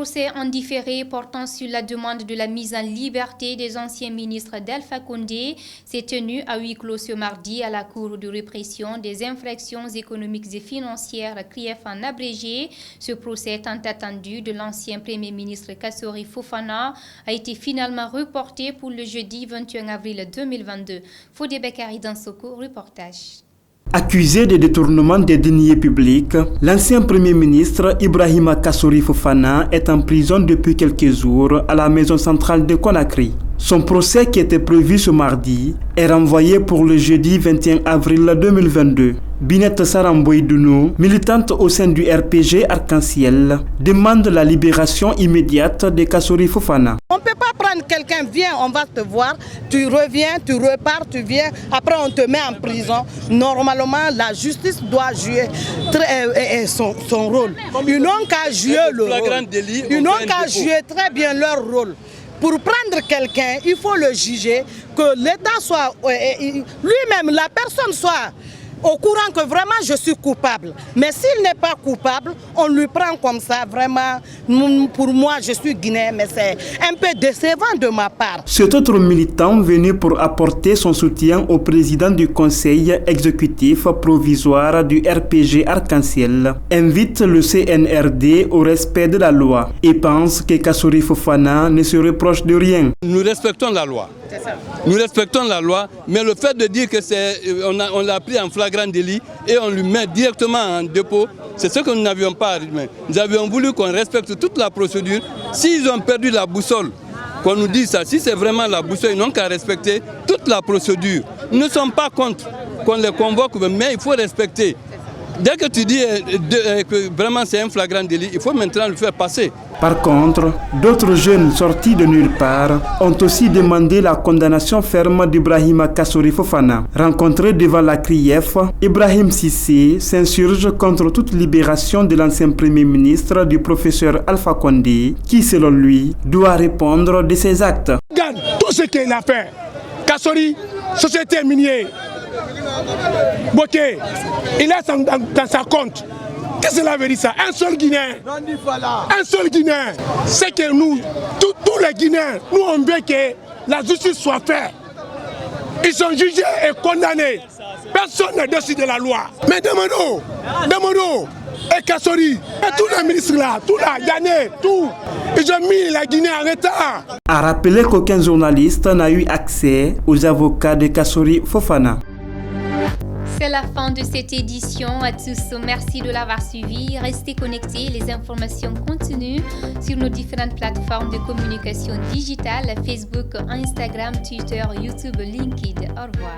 procès en différé portant sur la demande de la mise en liberté des anciens ministres d'Alpha Condé s'est tenu à huis clos ce mardi à la Cour de répression des infractions économiques et financières CRIEF en abrégé. Ce procès tant attendu de l'ancien Premier ministre Kassori Fofana a été finalement reporté pour le jeudi 21 avril 2022. Fodé Bekari dans Soko, reportage. Accusé de détournement des deniers publics, l'ancien Premier ministre Ibrahima Kassori Fofana est en prison depuis quelques jours à la maison centrale de Conakry. Son procès qui était prévu ce mardi est renvoyé pour le jeudi 21 avril 2022. Binette Saramboy-Dounou, militante au sein du RPG Arc-en-Ciel, demande la libération immédiate de Kassori Fofana. On ne peut pas prendre quelqu'un, viens, on va te voir, tu reviens, tu repars, tu viens, après on te met en prison. Normalement, la justice doit jouer son rôle. Ils n'ont qu'à jouer le rôle. Ils n'ont qu'à jouer très bien leur rôle. Pour prendre quelqu'un, il faut le juger, que l'État soit, lui-même, la personne soit au courant que vraiment je suis coupable. Mais s'il n'est pas coupable, on lui prend comme ça. Vraiment, pour moi, je suis guinéen, mais c'est un peu décevant de ma part. Cet autre militant venu pour apporter son soutien au président du conseil exécutif provisoire du RPG Arc-en-Ciel invite le CNRD au respect de la loi et pense que Kassori Fofana ne se reproche de rien. Nous respectons la loi. Nous respectons la loi, mais le fait de dire que on l'a pris en flagrant délit et on lui met directement en dépôt, c'est ce que nous n'avions pas. Nous avions voulu qu'on respecte toute la procédure. S'ils ont perdu la boussole, qu'on nous dise ça, si c'est vraiment la boussole, ils n'ont qu'à respecter toute la procédure. Nous ne sommes pas contre qu'on les convoque, mais il faut respecter. Dès que tu dis que vraiment c'est un flagrant délit, il faut maintenant le faire passer. Par contre, d'autres jeunes sortis de nulle part ont aussi demandé la condamnation ferme d'Ibrahima Kassori Fofana. Rencontré devant la CRIEF, Ibrahim Cissé s'insurge contre toute libération de l'ancien Premier ministre du professeur Alpha Condé, qui selon lui doit répondre de ses actes. Regarde tout ce qu'il a fait. Kassori, société minière. Boké, il est dans sa compte. Qu'est-ce que cela veut dire ça? Un seul Guinéen. Un seul Guinéen. C'est que nous, tous les Guinéens, nous on veut que la justice soit faite. Ils sont jugés et condamnés. Personne ne décide de la loi. Mais demandons, et Kassori, et tous les ministres là, tout là, Yanné, tout, ils ont mis la Guinée en retard. A rappeler qu'aucun journaliste n'a eu accès aux avocats de Kassori Fofana. C'est la fin de cette édition. À tous, merci de l'avoir suivi. Restez connectés, les informations continuent sur nos différentes plateformes de communication digitale, Facebook, Instagram, Twitter, YouTube, LinkedIn. Au revoir.